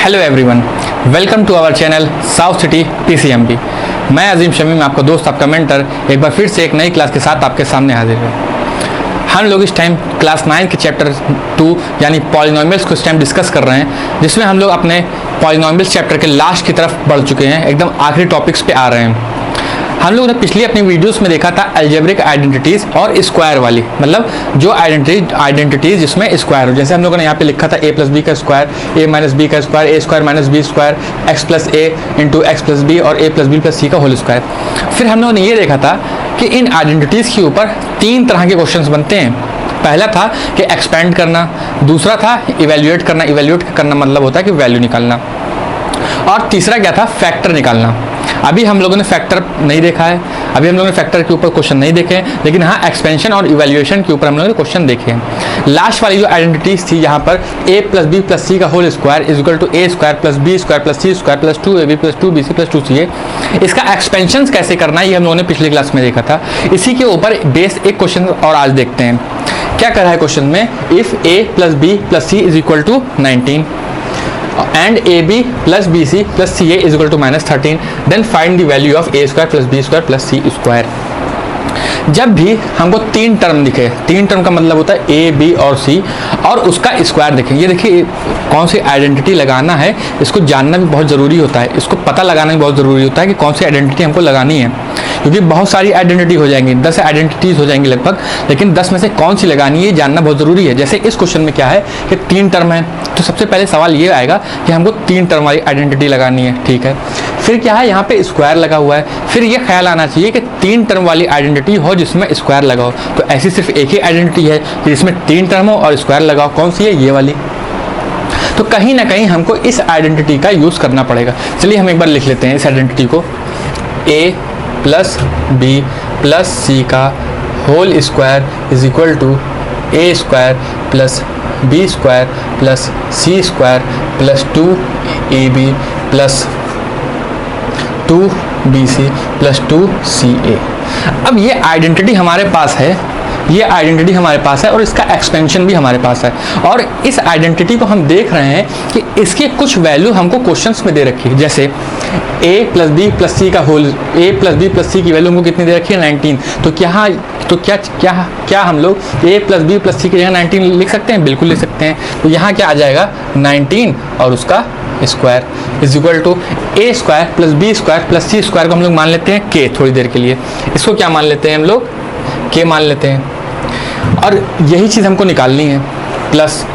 Hello everyone, welcome to our channel South City PCMB. मैं अजीम शमीम, आपका दोस्त, आपका मेंटर, एक बार फिर से एक नई क्लास के साथ आपके सामने हाजिर है। हम लोग इस टाइम क्लास 9 के चैप्टर 2 यानी पॉलिनोमियल्स को इस टाइम डिस्कस कर रहे हैं, जिसमें हम लोग अपने पॉलिनोमियल्स चैप्टर के लास्ट की तरफ बढ़ चुके हैं, एकदम आखिरी टॉपिक्स पे आ रहे हैं। हम लोग ने पिछली अपनी वीडियोस में देखा था अलजेब्रिक आइडेंटिटीज और स्क्वायर वाली, मतलब जो आइडेंटिटीज जिसमें स्क्वायर हो। जैसे हम लोगों ने यहाँ पे लिखा था a प्लस बी का स्क्वायर, a माइनस बी का square, a square minus b square, x plus a into x plus b और a प्लस बी प्लस सी का होल स्क्वायर। फिर हम लोगों ने ये देखा था कि इन आइडेंटिटीज के ऊपर 3 तरह के क्वेश्चन बनते हैं। पहला था कि एक्सपेंड करना, दूसरा था इवेल्युएट करना। इवेल्युएट करना मतलब होता है कि वैल्यू निकालना, और तीसरा क्या था, फैक्टर निकालना। अभी हम लोगों ने फैक्टर नहीं देखा है, अभी हम लोगों ने फैक्टर के ऊपर क्वेश्चन नहीं देखे हैं, लेकिन हाँ एक्सपेंशन और इवैल्यूएशन के ऊपर हम लोगों ने क्वेश्चन देखे हैं। लास्ट वाली जो आइडेंटिटीज थी यहाँ पर a प्लस बी प्लस सी का whole square is equal to a square plus b square plus c square plus 2ab plus 2bc plus 2ca, इसका एक्सपेंशन कैसे करना है ये हम लोगों ने पिछली क्लास में देखा था। इसी के ऊपर बेस एक क्वेश्चन और आज देखते हैं। क्या कर रहा है क्वेश्चन में, if a plus B plus c is equal to 19 and ab plus bc plus ca is equal to minus 13, then find the value of a square plus b square plus c square। जब भी हमको 3 term दिखे, 3 term का मतलब होता है a, b और c, और उसका स्क्वायर देखें। ये देखिए कौन सी आइडेंटिटी लगाना है, इसको जानना भी बहुत ज़रूरी होता है, इसको पता लगाना भी बहुत ज़रूरी होता है कि कौन सी आइडेंटिटी हमको लगानी है, क्योंकि बहुत सारी आइडेंटिटी हो जाएंगी, 10 आइडेंटिटीज़ हो जाएंगी लगभग, लेकिन 10 में से कौन सी लगानी है जानना बहुत ज़रूरी है। जैसे इस क्वेश्चन में क्या है कि 3 टर्म है, तो सबसे पहले सवाल ये आएगा कि हमको 3 टर्म वाली आइडेंटिटी लगानी है, ठीक है। फिर क्या है, यहाँ पे स्क्वायर लगा हुआ है, फिर ये ख्याल आना चाहिए कि 3 टर्म वाली आइडेंटिटी हो जिसमें स्क्वायर लगाओ। तो ऐसी सिर्फ एक ही आइडेंटिटी है कि जिसमें 3 टर्म हो और स्क्वायर लगाओ, कौन सी है, ये वाली। तो कहीं ना कहीं हमको इस आइडेंटिटी का यूज़ करना पड़ेगा। चलिए हम एक बार लिख लेते हैं इस आइडेंटिटी को, a प्लस बी प्लस सी का whole square is equal to a square plus b square plus c square plus 2ab plus 2bc plus 2ca। अब ये आइडेंटिटी हमारे पास है, ये आइडेंटिटी हमारे पास है और इसका एक्सपेंशन भी हमारे पास है, और इस आइडेंटिटी को हम देख रहे हैं कि इसके कुछ वैल्यू हमको क्वेश्चंस में दे रखी है। जैसे a प्लस बी प्लस सी का whole, a plus B plus C की वैल्यू हमको कितनी दे रखी है, 19। तो क्या हम लोग a plus B plus C की जगह 19 लिख सकते हैं? बिल्कुल लिख सकते हैं। तो यहाँ क्या आ जाएगा, 19 और उसका square is equal to a square plus b square plus c square को हम लोग मान लेते हैं k थोड़ी देर के लिए। इसको क्या मान लेते हैं हम लोग, k मान लेते हैं, और यही चीज़ हमको निकालनी है। प्लस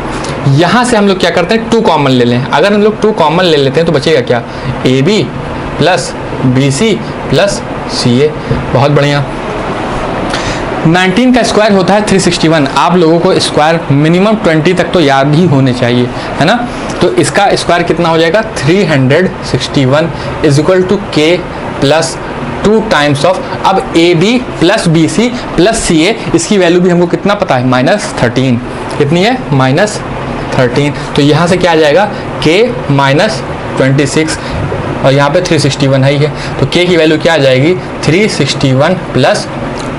यहाँ से हम लोग क्या करते हैं, 2 कॉमन ले लें। अगर हम लोग 2 कॉमन ले लेते हैं तो बचेगा क्या, A B plus B C plus C A. बहुत बढ़िया। 19 का स्क्वायर होता है 361। आप लोगों को स्क्वायर मिनिमम 20 तक तो याद ही होने चाहिए, है ना। तो इसका स्क्वायर कितना हो जाएगा, 361 is equal to K plus 2 times of, अब A B plus B C plus C A, इसकी वैल्यू भी हमको कितना पता है, -13। कितनी है, -13। तो यहाँ से क्या आ जाएगा, k -26, और यहाँ पे 361 है ही है, तो k की वैल्यू क्या आ जाएगी, 361 प्लस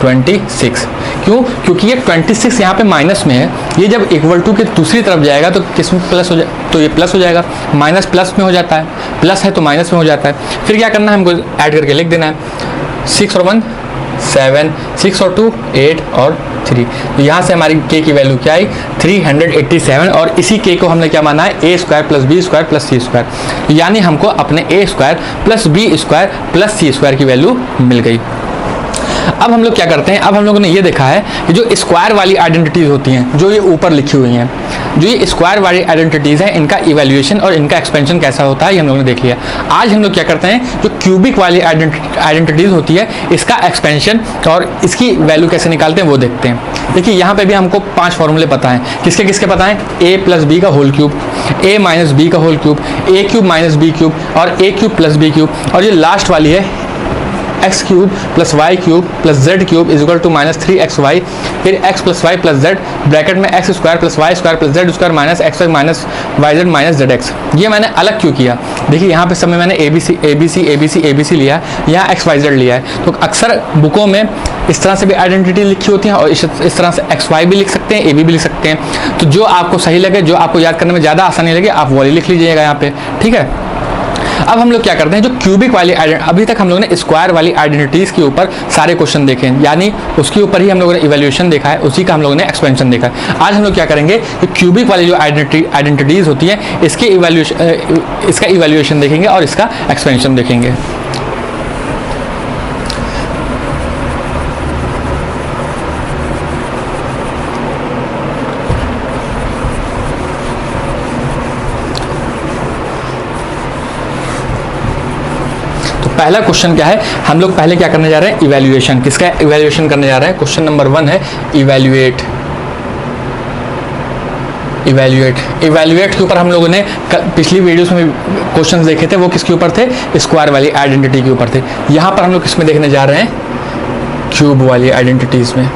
26। क्यों, क्योंकि ये 26 यहाँ पे माइनस में है, ये जब इक्वल टू के दूसरी तरफ जाएगा तो किस में प्लस हो जाए, तो ये प्लस हो जाएगा, माइनस प्लस में हो जाता है, प्लस है तो माइनस में हो जाता है। फिर क्या करना है, हमको ऐड करके लिख देना है, 6 और 1 7, 6 और 2 8 और 3। तो यहाँ से हमारी k की वैल्यू क्या आई, 387, और इसी k को हमने क्या माना है, a square plus b square plus c square. यानी हमको अपने a square plus b square plus c square की वैल्यू मिल गई। अब हम लोग क्या करते हैं, अब हम लोगों ने ये देखा है कि जो स्क्वायर वाली आइडेंटिटीज होती हैं, जो ये ऊपर लिखी हुई हैं, जो ये स्क्वायर वाली आइडेंटिटीज हैं, इनका इवैल्यूएशन और इनका एक्सपेंशन कैसा होता है ये हम लोगों ने देख लिया। आज हम लोग क्या करते हैं, जो क्यूबिक वाली आइडेंटिटीज होती है, इसका एक्सपेंशन और इसकी वैल्यू कैसे निकालते हैं वो देखते हैं। देखिए यहाँ पे भी हमको 5 फॉर्मूले पता हैं। किसके किसके पता हैं, a प्लस बी का whole cube, a minus B का whole cube, a cube minus B cube और a cube plus B cube, और ये लास्ट वाली है X cube plus Y cube plus Z cube is equal to minus 3xy, फिर X plus Y plus Z bracket में X square plus Y square plus Z square minus X Y minus Y Z minus Z X. ये मैंने अलग क्यों किया? देखिए यहाँ पे सब में मैंने ABC लिया है, यहाँ एक्स वाई जेड लिया है। तो अक्सर बुकों में इस तरह से भी आइडेंटिटी लिखी होती है और इस तरह से एक्स वाई भी लिख सकते हैं, AB भी लिख सकते हैं। तो जो आपको सही लगे, जो आपको याद करने में ज़्यादा आसानी लगे, आप वो लिख लीजिएगा यहाँ पे, ठीक है। अब हम लोग क्या करते हैं, जो क्यूबिक वाली अभी तक हम लोगों ने स्क्वायर वाली आइडेंटिटीज के ऊपर सारे क्वेश्चन देखे हैं, यानी उसके ऊपर ही हम लोगों ने इवैल्यूएशन देखा है, उसी का हम लोगों ने एक्सपेंशन देखा है। आज हम लोग क्या करेंगे कि क्यूबिक वाली जो आइडेंटिटीज होती है इसका इवैल्यूएशन देखेंगे और इसका एक्सपेंशन देखेंगे। पहला क्वेश्चन क्या है, हम लोग पहले क्या करने जा रहे हैं, इवैल्यूएशन। किसका इवैल्यूएशन करने जा रहे हैं? क्वेश्चन नंबर 1 है इवैल्यूएट के ऊपर हम लोगों ने पिछली वीडियोस में क्वेश्चंस देखे थे, वो किसके ऊपर थे? स्क्वायर वाली आइडेंटिटी के ऊपर थे। यहाँ पर हम लोग किसमें देखने जा रहे हैं? क्यूब वाली आइडेंटिटीज में।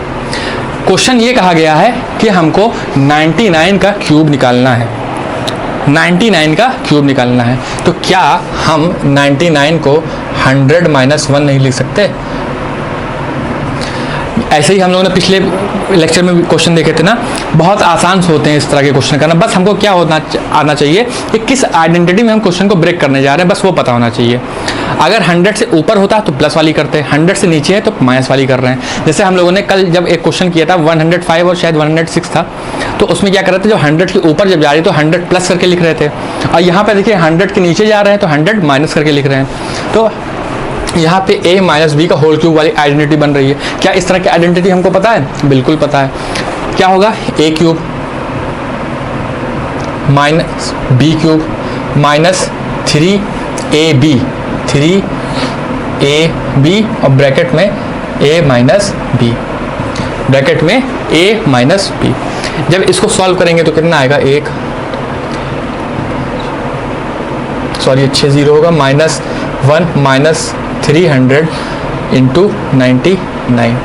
क्वेश्चन ये कहा गया है कि हमको 99 का क्यूब निकालना है, 99 का क्यूब निकालना है। तो क्या हम 99 को 100 माइनस 1 नहीं लिख सकते? ऐसे ही हम लोगों ने पिछले लेक्चर में क्वेश्चन देखे थे ना, बहुत आसान होते हैं इस तरह के क्वेश्चन करना। बस हमको क्या आना चाहिए कि किस आइडेंटिटी में हम क्वेश्चन को ब्रेक करने जा रहे हैं, बस वो पता होना चाहिए। अगर 100 से ऊपर होता तो प्लस वाली करते हैं, 100 से नीचे है तो माइनस वाली कर रहे हैं। जैसे हम लोगों ने कल जब एक क्वेश्चन किया था 105 और शायद 106 था, तो उसमें क्या कर रहे थे, जो 100 के ऊपर जब जा रही तो 100 प्लस करके लिख रहे थे, और यहाँ पे देखिए 100 के नीचे जा रहे हैं तो 100 माइनस करके लिख रहे हैं। तो यहाँ पे a माइनस बी का होल क्यूब वाली आइडेंटिटी बन रही है। क्या इस तरह की आइडेंटिटी हमको पता है? बिल्कुल पता है। क्या होगा? a cube minus B cube minus 3ab और ब्रैकेट में a माइनस बी, ब्रैकेट में a माइनस बी। जब इसको सॉल्व करेंगे तो कितना आएगा? 6 0 होगा, माइनस 1 माइनस 300 इंटू 99।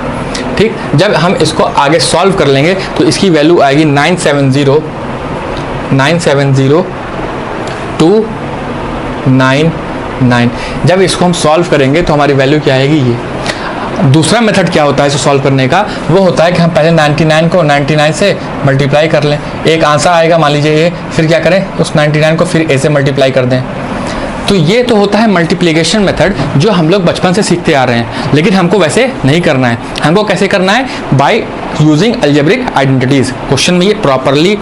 ठीक, जब हम इसको आगे सॉल्व कर लेंगे तो इसकी वैल्यू आएगी 970,299। जब इसको हम सॉल्व करेंगे तो हमारी वैल्यू क्या आएगी? ये। दूसरा मेथड क्या होता है इसे सॉल्व करने का? वो होता है कि हम पहले 99 को 99 से मल्टीप्लाई कर लें, एक आंसर आएगा मान लीजिए ए, फिर क्या करें, उस 99 को फिर ए से मल्टीप्लाई कर दें। तो ये तो होता है मल्टीप्लिकेशन मेथड जो हम लोग बचपन से सीखते आ रहे हैं, लेकिन हमको वैसे नहीं करना है। हमको कैसे करना है? By using algebraic identities. Question में ये प्रॉपरली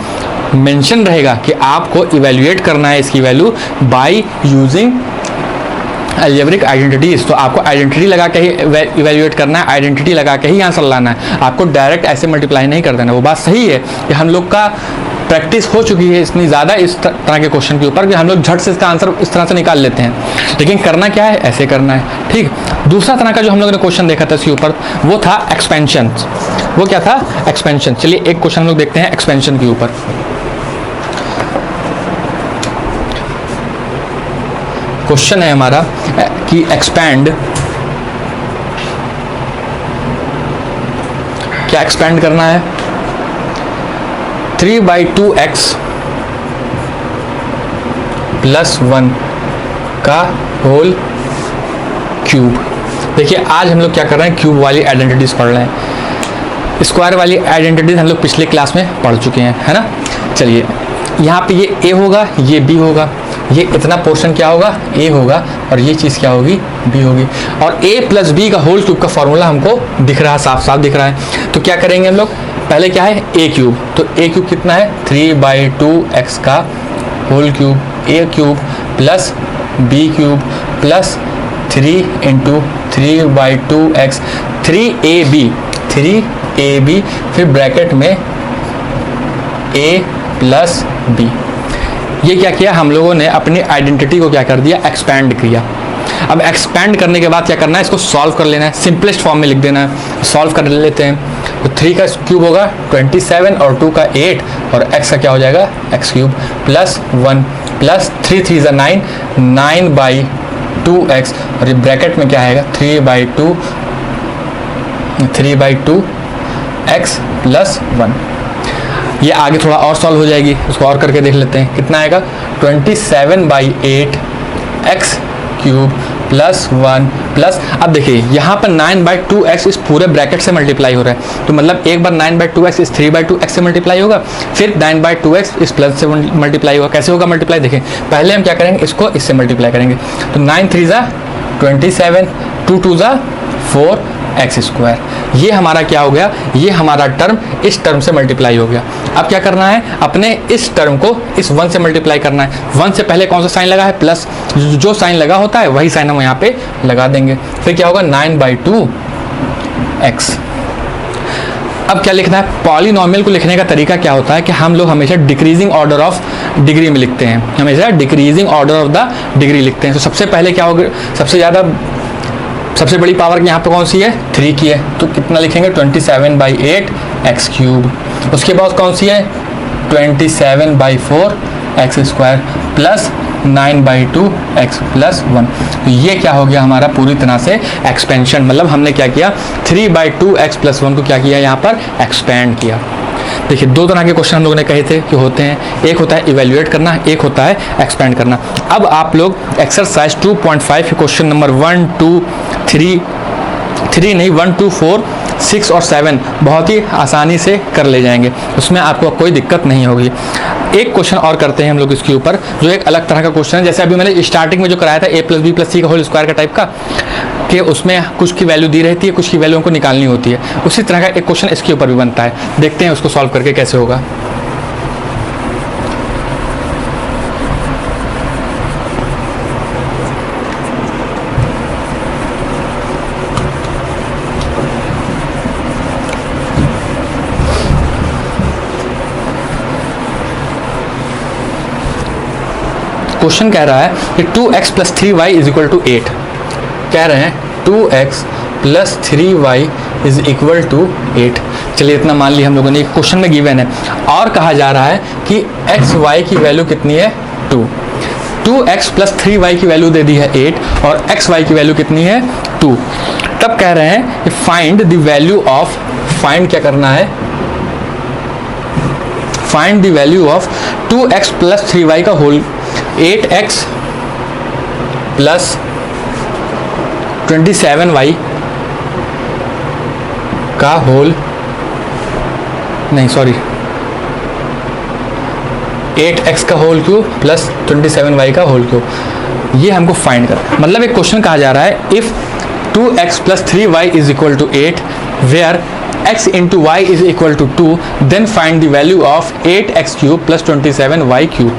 मेंशन रहेगा कि आपको इवैल्यूएट करना है इसकी value by using algebraic identities. तो आपको आइडेंटिटी लगा के ही इवैल्यूएट करना है, आइडेंटिटी लगा के ही आंसर लाना है, आपको डायरेक्ट ऐसे मल्टीप्लाई नहीं कर देना। वो बात सही है कि हम लोग का प्रैक्टिस हो चुकी है इतनी ज़्यादा इस तरह के क्वेश्चन के ऊपर कि हम लोग झट से इसका आंसर इस तरह से निकाल लेते हैं, लेकिन करना क्या है? ऐसे करना है। ठीक, दूसरा तरह का जो हम लोगों ने क्वेश्चन देखा था इसके ऊपर वो था एक्सपेंशन। वो क्या था? एक्सपेंशन। चलिए एक क्वेश्चन हम लोग देखते हैं एक्सपेंशन के ऊपर। क्वेश्चन है हमारा कि एक्सपैंड, क्या एक्सपैंड करना है? 3/2x प्लस 1 का होल क्यूब। देखिए आज हम लोग क्या कर रहे हैं, क्यूब वाली आइडेंटिटीज पढ़ रहे हैं। स्क्वायर वाली आइडेंटिटीज हम लोग पिछले क्लास में पढ़ चुके हैं, है ना। चलिए यहाँ पे ये a होगा, ये b होगा, ये इतना पोर्शन क्या होगा? a होगा, और ये चीज़ क्या होगी? b होगी। और a प्लस b का होल क्यूब का फॉर्मूला हमको दिख रहा है, साफ साफ दिख रहा है। तो क्या करेंगे हम लोग? पहले क्या है? a cube. तो a क्यूब कितना है? 3/2x का whole cube, a cube plus b cube plus 3 into 3/2x 3ab, फिर ब्रैकेट में a प्लस b। ये क्या किया हम लोगों ने? अपनी आइडेंटिटी को क्या कर दिया? एक्सपैंड किया। अब एक्सपैंड करने के बाद क्या करना है? इसको सॉल्व कर लेना है, सिंपलेस्ट फॉर्म में लिख देना है। सॉल्व कर लेते हैं तो 3 का क्यूब होगा 27 और 2 का 8 और x का क्या हो जाएगा? x cube plus 1 plus 3 3 9, 2x और ये ब्रैकेट में क्या आएगा 3/2 x प्लस 1। ये आगे थोड़ा और सॉल्व हो जाएगी, उसको और करके देख लेते हैं कितना आएगा 27/8 x क्यूब प्लस 1 प्लस, अब देखिए यहाँ पर 9/2x इस पूरे ब्रैकेट से मल्टीप्लाई हो रहा है, तो मतलब एक बार 9/2x इस 3/2x से मल्टीप्लाई होगा, फिर 9/2x इस प्लस से मल्टीप्लाई होगा। कैसे होगा मल्टीप्लाई, देखिए पहले हम क्या करेंगे, इसको इससे मल्टीप्लाई करेंगे, तो 9 3 ज़ा 27, 2 2 ज़ा 4x²। ये हमारा क्या हो गया, ये हमारा टर्म इस टर्म से मल्टीप्लाई हो गया। अब क्या करना है, अपने इस टर्म को इस 1 से मल्टीप्लाई करना है। 1 से पहले कौन सा साइन लगा है, प्लस, जो साइन लगा होता है वही साइन हम यहाँ पे लगा देंगे। फिर क्या होगा 9/2x। अब क्या लिखना है, पॉलिनोमियल को लिखने का तरीका क्या होता है कि हम लोग हमेशा डिक्रीजिंग ऑर्डर ऑफ डिग्री में लिखते हैं, हमेशा decreasing order of the degree लिखते हैं। तो सबसे पहले क्या होगा, सबसे बड़ी पावर यहाँ पे कौन सी है, 3 की है, तो कितना लिखेंगे 27/8x³ उसके बाद कौन सी है 27/4x² प्लस 9/2x प्लस 1। तो ये क्या हो गया हमारा पूरी तरह से एक्सपेंशन, मतलब हमने क्या किया 3/2x प्लस 1 को क्या किया यहाँ पर एक्सपेंड किया। देखिए दो तरह के क्वेश्चन हम लोगों ने कहे थे कि होते हैं, एक होता है इवेल्युएट करना, एक होता है एक्सपेंड करना। अब आप लोग एक्सरसाइज 2.5 के क्वेश्चन नंबर 1 2 3 नहीं 1 2 4 6 और 7 बहुत ही आसानी से कर ले जाएंगे, उसमें आपको कोई दिक्कत नहीं होगी। एक क्वेश्चन और करते हैं हम लोग इसके ऊपर, जो एक अलग तरह का क्वेश्चन है, जैसे अभी मैंने स्टार्टिंग में जो कराया था a + b + c का होल स्क्वायर का टाइप का, कि उसमें कुछ की वैल्यू दी रहती है, कुछ की वैल्यू हमको निकालनी होती है, उसी तरह का एक क्वेश्चन इसके ऊपर भी बनता है। देखते हैं उसको सॉल्व करके कैसे होगा। क्वेश्चन कह रहा है कि 2x + 3y = 8। कह रहे हैं 2x + 3y = 8। चलिए इतना मान लिया हम लोगों ने, क्वेश्चन में गिवन है, और कहा जा रहा है कि x y की वैल्यू कितनी है 2। 2x + 3y की वैल्यू दे दी है 8 और x y की वैल्यू कितनी है 2। तब कह रहे हैं कि find the value of, find क्या करना है, find the value of 2x + 3y का होल 8x + 27y का होल, नहीं सॉरी 8x का होल क्यूब प्लस 27y का होल क्यूब, ये हमको फाइंड कर, मतलब एक क्वेश्चन कहा जा रहा है if 2x + 3y = 8 where x × y = 2 then find the value of 8x³ + 27y³।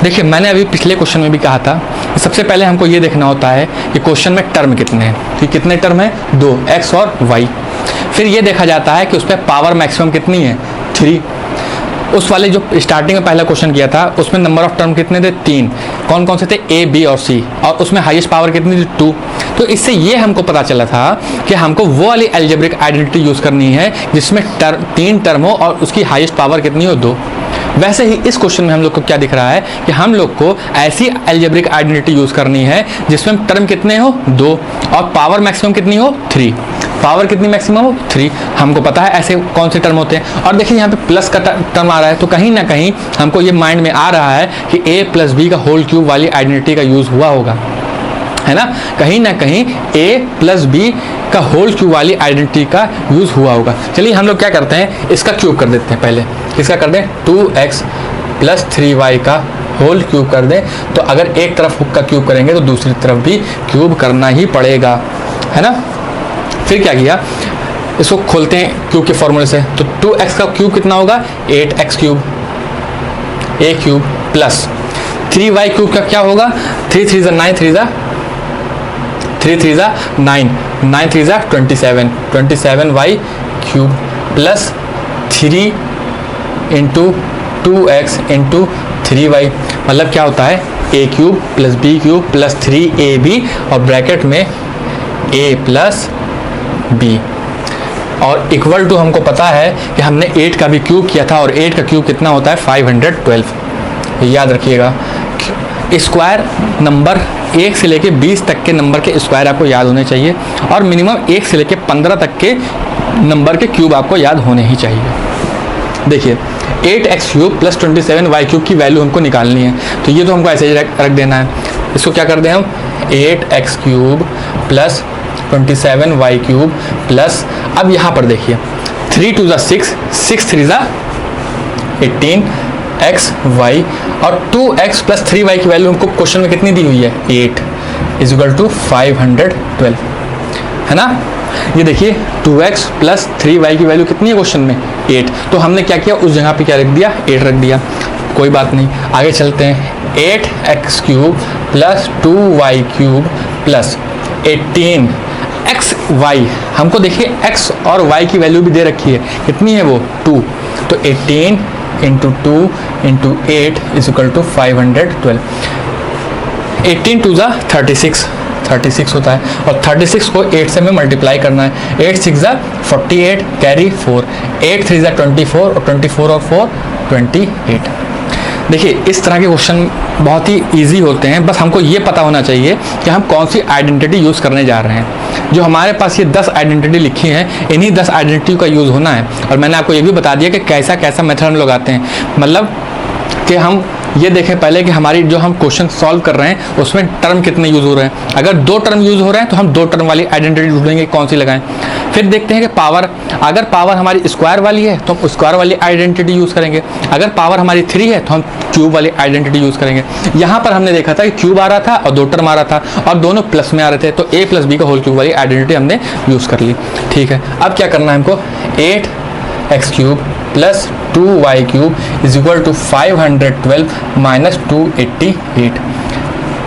देखिए मैंने अभी पिछले क्वेश्चन में भी कहा था, सबसे पहले हमको ये देखना होता है कि क्वेश्चन में टर्म कितने हैं, कि कितने टर्म हैं 2, x और y। फिर ये देखा जाता है कि उस पर पावर मैक्सिमम कितनी है 3। उस वाले जो स्टार्टिंग में पहला क्वेश्चन किया था उसमें नंबर ऑफ टर्म कितने थे 3, कौन कौन से थे a b और c, और उसमें हाईएस्ट पावर कितनी थी 2। तो इससे ये हमको पता चला था कि हमको वो वाली अलजेब्रिक आइडेंटिटी यूज़ करनी है जिसमें 3 टर्म हो और उसकी हाईएस्ट पावर कितनी हो 2। वैसे ही इस क्वेश्चन में हम लोग को क्या दिख रहा है कि हम लोग को ऐसी अलजेब्रिक आइडेंटिटी यूज़ करनी है जिसमें टर्म कितने हो 2 और पावर मैक्सिमम कितनी हो 3। पावर कितनी मैक्सिमम हो 3, हमको पता है ऐसे कौन से टर्म होते हैं। और देखिए यहाँ पे प्लस का टर्म आ रहा है, तो कहीं ना कहीं हमको ये माइंड में आ रहा है कि a + b का होल क्यूब वाली आइडेंटिटी का यूज़ हुआ होगा, है ना कहीं a + b का होल क्यूब वाली आइडेंटिटी का यूज़ हुआ होगा। चलिए हम लोग क्या करते हैं, इसका क्यूब कर देते हैं। पहले इसका कर दें 2x + 3y का होल क्यूब कर दें, तो अगर एक तरफ का क्यूब करेंगे तो दूसरी तरफ भी क्यूब करना ही पड़ेगा, है ना। फिर क्या किया, इसको खोलते हैं क्यूब के फॉर्मूले से, तो 2x का क्यूब कितना होगा 8x³ a³ प्लस 3y³ का क्या होगा 3 3 = 9 3 = 9 9 3 = 27 27y³ प्लस 3 × 2x × 3y, मतलब क्या होता है a³ + b³ + 3ab और ब्रैकेट में a + b, और इक्वल टू हमको पता है कि हमने 8 का भी क्यूब किया था और 8 का क्यूब कितना होता है 512। याद रखिएगा, स्क्वायर नंबर 1 से लेके 20 तक के नंबर के स्क्वायर आपको याद होने चाहिए और मिनिमम 1 से लेके 15 तक के नंबर के क्यूब आपको याद होने ही चाहिए। देखिए 8x cube plus 27y cube की वैल्यू हमको निकालनी है, तो ये तो हमको ऐसे ही रख देना है। इसको क्या कर दें हम, 8x cube plus 27y cube plus, अब यहाँ पर देखिए 3 2 ज़ा 6, 6 3 ज़ा 18 x y और 2x प्लस 3y की वैल्यू हमको क्वेश्चन में कितनी दी हुई है, 8 इज इक्वल टू 512, है ना। ये देखिए 2x प्लस 3y की वैल्यू कितनी है क्वेश्चन में, 8। तो हमने क्या किया, उस जगह पे क्या रख दिया, 8 रख दिया। कोई बात नहीं, आगे चलते हैं। 8x cube plus 2y cube plus 18 x y, हमको देखिए x और y की वैल्यू भी दे रखी है, कितनी है वो, 2। तो 18 into 2 into 8 is equal to 512। 18 2 ज़ा 36 होता है और 36 को 8 से हमें मल्टीप्लाई करना है। 8 6 ज़ा 48 कैरी 4, 8 3 ज़ा 24 और 24 और 4 28। देखिए इस तरह के क्वेश्चन बहुत ही इजी होते हैं, बस हमको ये पता होना चाहिए कि हम कौन सी आइडेंटिटी यूज़ करने जा रहे हैं। जो हमारे पास ये 10 आइडेंटिटी लिखी हैं, इन्हीं 10 आइडेंटिटी का यूज़ होना है। और मैंने आपको ये भी बता दिया कि कैसा कैसा मेथड हम लोग आते हैं, मतलब कि हम ये देखें पहले कि हमारी जो हम क्वेश्चन सॉल्व कर रहे हैं उसमें टर्म कितने यूज़ हो रहे हैं। अगर 2 टर्म यूज़ हो रहे हैं तो हम 2 टर्म वाली आइडेंटिटी ढूंढेंगे कौन सी लगाएं। फिर देखते हैं कि पावर, अगर पावर हमारी स्क्वायर वाली है तो हम स्क्वायर वाली आइडेंटिटी यूज़ करेंगे। अगर पावर हमारी 3 है तो हम क्यूब वाली आइडेंटिटी यूज़ करेंगे। यहाँ पर हमने देखा था कि क्यूब आ रहा था और 2 टर्म आ रहा था और दोनों प्लस में आ रहे थे, तो a प्लस बी का होल क्यूब वाली आइडेंटिटी हमने यूज़ कर ली। ठीक है, अब क्या करना है हमको, 8x cube plus 2y cube is equal to 512 minus 288।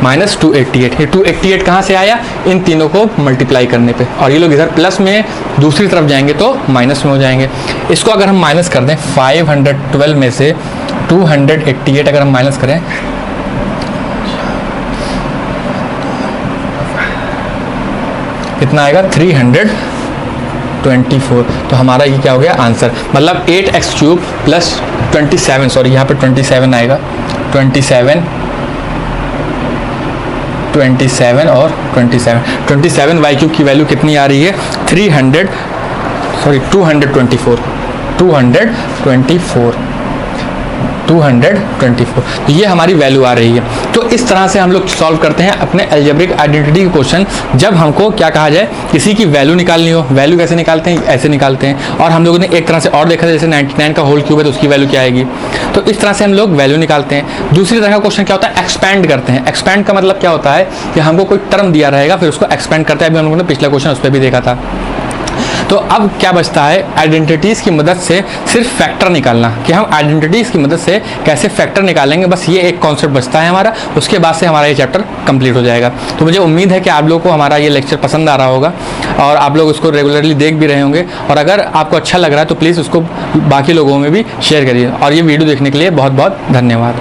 Minus 288, ये 288 कहाँ से आया, इन तीनों को मल्टीप्लाई करने पे, और ये लोग इधर प्लस में दूसरी तरफ जाएंगे तो माइनस में हो जाएंगे। इसको अगर हम माइनस कर दें 512 में से 288 अगर हम माइनस करें, कितना आएगा, 324। तो हमारा ये क्या हो गया आंसर, मतलब 8x क्यूब प्लस 27, सॉरी यहाँ पर 27 आएगा, 27 और 27 वाई क्यूब की वैल्यू कितनी आ रही है, 224। तो ये हमारी वैल्यू आ रही है। तो इस तरह से हम लोग सॉल्व करते हैं अपने अलजेब्रिक आइडेंटिटी के क्वेश्चन। जब हमको क्या कहा जाए, किसी की वैल्यू निकालनी हो, वैल्यू कैसे निकालते हैं, ऐसे निकालते हैं। और हम लोगों ने एक तरह से और देखा था, जैसे 99 का होल क्यूब है तो उसकी वैल्यू क्या आएगी, तो इस तरह से हम लोग वैल्यू निकालते हैं। दूसरी तरह का क्वेश्चन क्या होता है, एक्सपैंड करते हैं। एक्सपैंड का मतलब क्या होता है कि हमको कोई टर्म दिया रहेगा, फिर उसको एक्सपैंड करते हैं। अभी हम लोगों ने पिछला क्वेश्चन उस पर भी देखा था। तो अब क्या बचता है, आइडेंटिटीज़ की मदद से सिर्फ फैक्टर निकालना, कि हम आइडेंटिटीज़ की मदद से कैसे फैक्टर निकालेंगे, बस ये एक कॉन्सेप्ट बचता है हमारा। उसके बाद से हमारा ये चैप्टर कंप्लीट हो जाएगा। तो मुझे उम्मीद है कि आप लोगों को हमारा ये लेक्चर पसंद आ रहा होगा और आप लोग उसको रेगुलरली देख भी रहे होंगे। और अगर आपको अच्छा लग रहा है तो प्लीज़ उसको बाकी लोगों में भी शेयर करिए। और ये वीडियो देखने के लिए बहुत बहुत धन्यवाद।